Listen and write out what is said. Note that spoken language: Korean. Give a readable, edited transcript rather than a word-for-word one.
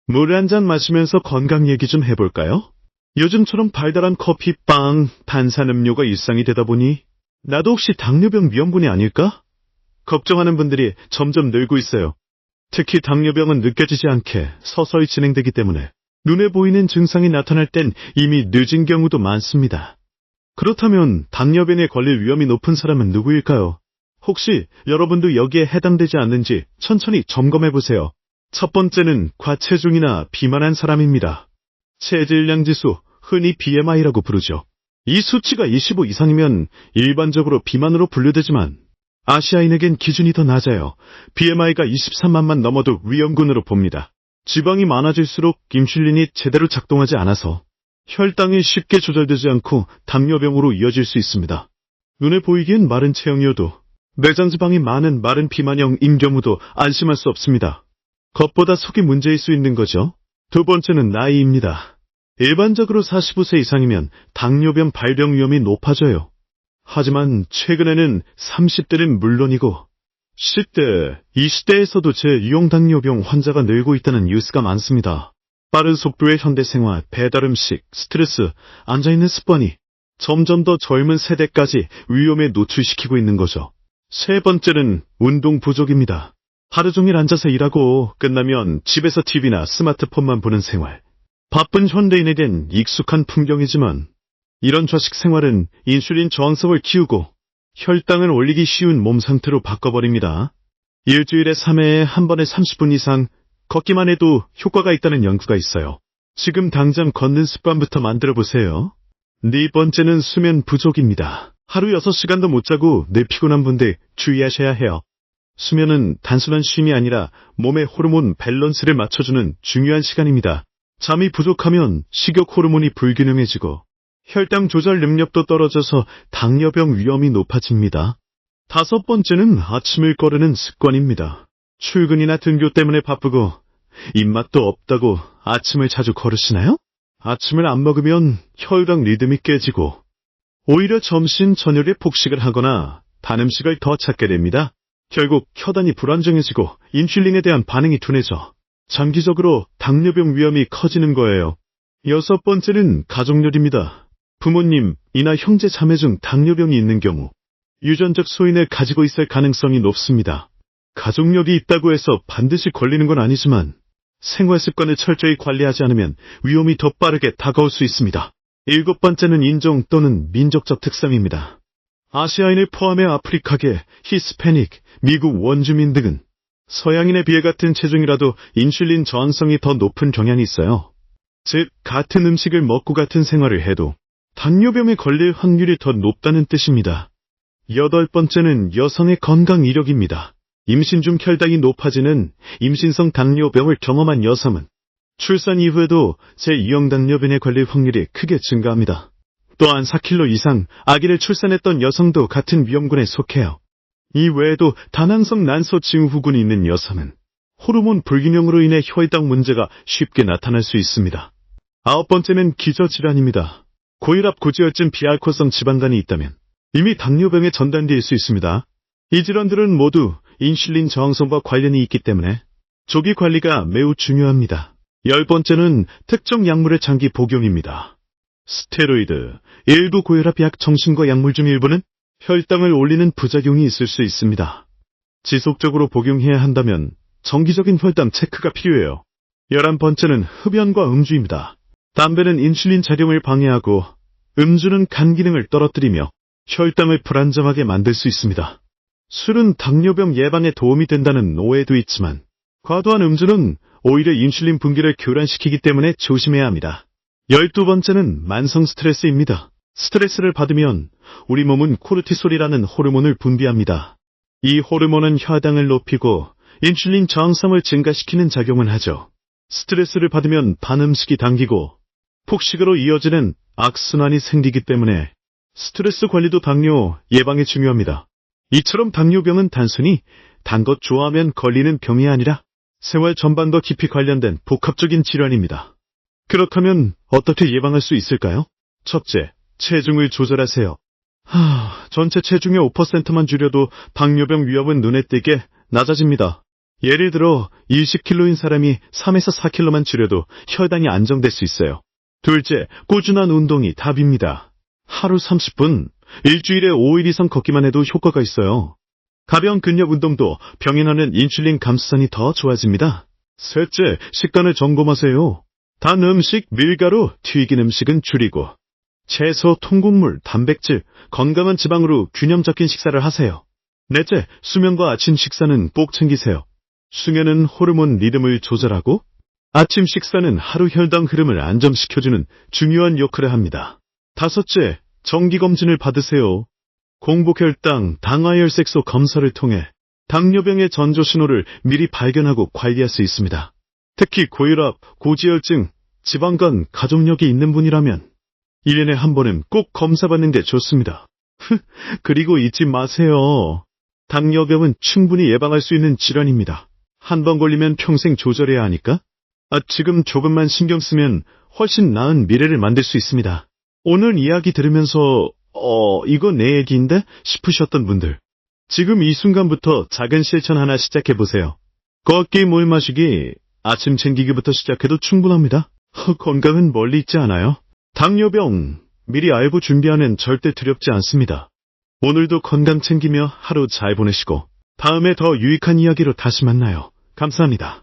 물 한 잔 마시면서 건강 얘기 좀 해볼까요? 요즘처럼 달달한 커피, 빵, 탄산음료가 일상이 되다 보니 나도 혹시 당뇨병 위험군이 아닐까? 걱정하는 분들이 점점 늘고 있어요. 특히 당뇨병은 느껴지지 않게 서서히 진행되기 때문에 눈에 보이는 증상이 나타날 땐 이미 늦은 경우도 많습니다. 그렇다면 당뇨병에 걸릴 위험이 높은 사람은 누구일까요? 혹시 여러분도 여기에 해당되지 않는지 천천히 점검해보세요. 첫 번째는 과체중이나 비만한 사람입니다. 체질량지수, 흔히 BMI라고 부르죠. 이 수치가 25 이상이면 일반적으로 비만으로 분류되지만 아시아인에겐 기준이 더 낮아요. BMI가 23만만 넘어도 위험군으로 봅니다. 지방이 많아질수록 인슐린이 제대로 작동하지 않아서 혈당이 쉽게 조절되지 않고 당뇨병으로 이어질 수 있습니다. 눈에 보이기엔 마른 체형이어도 내장 지방이 많은 마른 비만형인 경우도 안심할 수 없습니다. 겉보다 속이 문제일 수 있는 거죠. 두 번째는 나이입니다. 일반적으로 45세 이상이면 당뇨병 발병 위험이 높아져요. 하지만 최근에는 30대는 물론이고 10대, 20대에서도 제유형 당뇨병 환자가 늘고 있다는 뉴스가 많습니다. 빠른 속도의 현대생활, 배달음식, 스트레스, 앉아있는 습관이 점점 더 젊은 세대까지 위험에 노출시키고 있는 거죠. 세 번째는 운동 부족입니다. 하루 종일 앉아서 일하고 끝나면 집에서 TV나 스마트폰만 보는 생활. 바쁜 현대인에겐 익숙한 풍경이지만 이런 좌식 생활은 인슐린 저항성을 키우고 혈당을 올리기 쉬운 몸 상태로 바꿔버립니다. 일주일에 3회에 한 번에 30분 이상 걷기만 해도 효과가 있다는 연구가 있어요. 지금 당장 걷는 습관부터 만들어보세요. 네 번째는 수면 부족입니다. 하루 6시간도 못 자고 뇌 피곤한 분들 주의하셔야 해요. 수면은 단순한 쉼이 아니라 몸의 호르몬 밸런스를 맞춰주는 중요한 시간입니다. 잠이 부족하면 식욕 호르몬이 불균형해지고 혈당 조절 능력도 떨어져서 당뇨병 위험이 높아집니다. 다섯 번째는 아침을 거르는 습관입니다. 출근이나 등교 때문에 바쁘고 입맛도 없다고 아침을 자주 거르시나요? 아침을 안 먹으면 혈당 리듬이 깨지고 오히려 점심, 저녁에 폭식을 하거나 단 음식을 더 찾게 됩니다. 결국 혈당이 불안정해지고 인슐린에 대한 반응이 둔해져 장기적으로 당뇨병 위험이 커지는 거예요. 여섯 번째는 가족열입니다. 부모님이나 형제 자매 중 당뇨병이 있는 경우 유전적 소인을 가지고 있을 가능성이 높습니다. 가족력이 있다고 해서 반드시 걸리는 건 아니지만 생활 습관을 철저히 관리하지 않으면 위험이 더 빠르게 다가올 수 있습니다. 일곱 번째는 인종 또는 민족적 특성입니다. 아시아인을 포함해 아프리카계, 히스패닉, 미국 원주민 등은 서양인에 비해 같은 체중이라도 인슐린 저항성이 더 높은 경향이 있어요. 즉, 같은 음식을 먹고 같은 생활을 해도 당뇨병에 걸릴 확률이 더 높다는 뜻입니다. 여덟 번째는 여성의 건강 이력입니다. 임신 중 혈당이 높아지는 임신성 당뇨병을 경험한 여성은 출산 이후에도 제2형 당뇨병에 걸릴 확률이 크게 증가합니다. 또한 4kg 이상 아기를 출산했던 여성도 같은 위험군에 속해요. 이 외에도 다낭성 난소 증후군이 있는 여성은 호르몬 불균형으로 인해 혈당 문제가 쉽게 나타날 수 있습니다. 아홉 번째는 기저질환입니다. 고혈압, 고지혈증, 비알코올성 지방간이 있다면 이미 당뇨병에 전단될 수 있습니다. 이 질환들은 모두 인슐린 저항성과 관련이 있기 때문에 조기 관리가 매우 중요합니다. 열 번째는 특정 약물의 장기 복용입니다. 스테로이드, 일부 고혈압 약, 정신과 약물 중 일부는 혈당을 올리는 부작용이 있을 수 있습니다. 지속적으로 복용해야 한다면 정기적인 혈당 체크가 필요해요. 11번째는 흡연과 음주입니다. 담배는 인슐린 작용을 방해하고 음주는 간 기능을 떨어뜨리며 혈당을 불안정하게 만들 수 있습니다. 술은 당뇨병 예방에 도움이 된다는 오해도 있지만 과도한 음주는 오히려 인슐린 분비를 교란시키기 때문에 조심해야 합니다. 12번째는 만성 스트레스입니다. 스트레스를 받으면 우리 몸은 코르티솔이라는 호르몬을 분비합니다. 이 호르몬은 혈당을 높이고 인슐린 저항성을 증가시키는 작용을 하죠. 스트레스를 받으면 반음식이 당기고 폭식으로 이어지는 악순환이 생기기 때문에 스트레스 관리도 당뇨 예방에 중요합니다. 이처럼 당뇨병은 단순히 단 것 좋아하면 걸리는 병이 아니라 생활 전반과 깊이 관련된 복합적인 질환입니다. 그렇다면 어떻게 예방할 수 있을까요? 첫째, 체중을 조절하세요. 전체 체중의 5%만 줄여도 당뇨병 위험은 눈에 띄게 낮아집니다. 예를 들어 20kg인 사람이 3에서 4kg만 줄여도 혈당이 안정될 수 있어요. 둘째, 꾸준한 운동이 답입니다. 하루 30분, 일주일에 5일 이상 걷기만 해도 효과가 있어요. 가벼운 근력 운동도 병인하는 인슐린 감수성이 더 좋아집니다. 셋째, 식단을 점검하세요. 단 음식, 밀가루, 튀긴 음식은 줄이고 채소, 통곡물, 단백질, 건강한 지방으로 균형 잡힌 식사를 하세요. 넷째, 수면과 아침 식사는 꼭 챙기세요. 수면은 호르몬 리듬을 조절하고 아침 식사는 하루 혈당 흐름을 안정시켜주는 중요한 역할을 합니다. 다섯째, 정기검진을 받으세요. 공복혈당, 당하혈색소 검사를 통해 당뇨병의 전조 신호를 미리 발견하고 관리할 수 있습니다. 특히 고혈압, 고지혈증, 지방간, 가족력이 있는 분이라면 1년에 한 번은 꼭 검사받는 게 좋습니다. 그리고 잊지 마세요. 당뇨병은 충분히 예방할 수 있는 질환입니다. 한 번 걸리면 평생 조절해야 하니까 지금 조금만 신경 쓰면 훨씬 나은 미래를 만들 수 있습니다. 오늘 이야기 들으면서 이거 내 얘기인데 싶으셨던 분들, 지금 이 순간부터 작은 실천 하나 시작해보세요. 걷기, 물 마시기, 아침 챙기기부터 시작해도 충분합니다. 건강은 멀리 있지 않아요. 당뇨병, 미리 알고 준비하면 절대 두렵지 않습니다. 오늘도 건강 챙기며 하루 잘 보내시고 다음에 더 유익한 이야기로 다시 만나요. 감사합니다.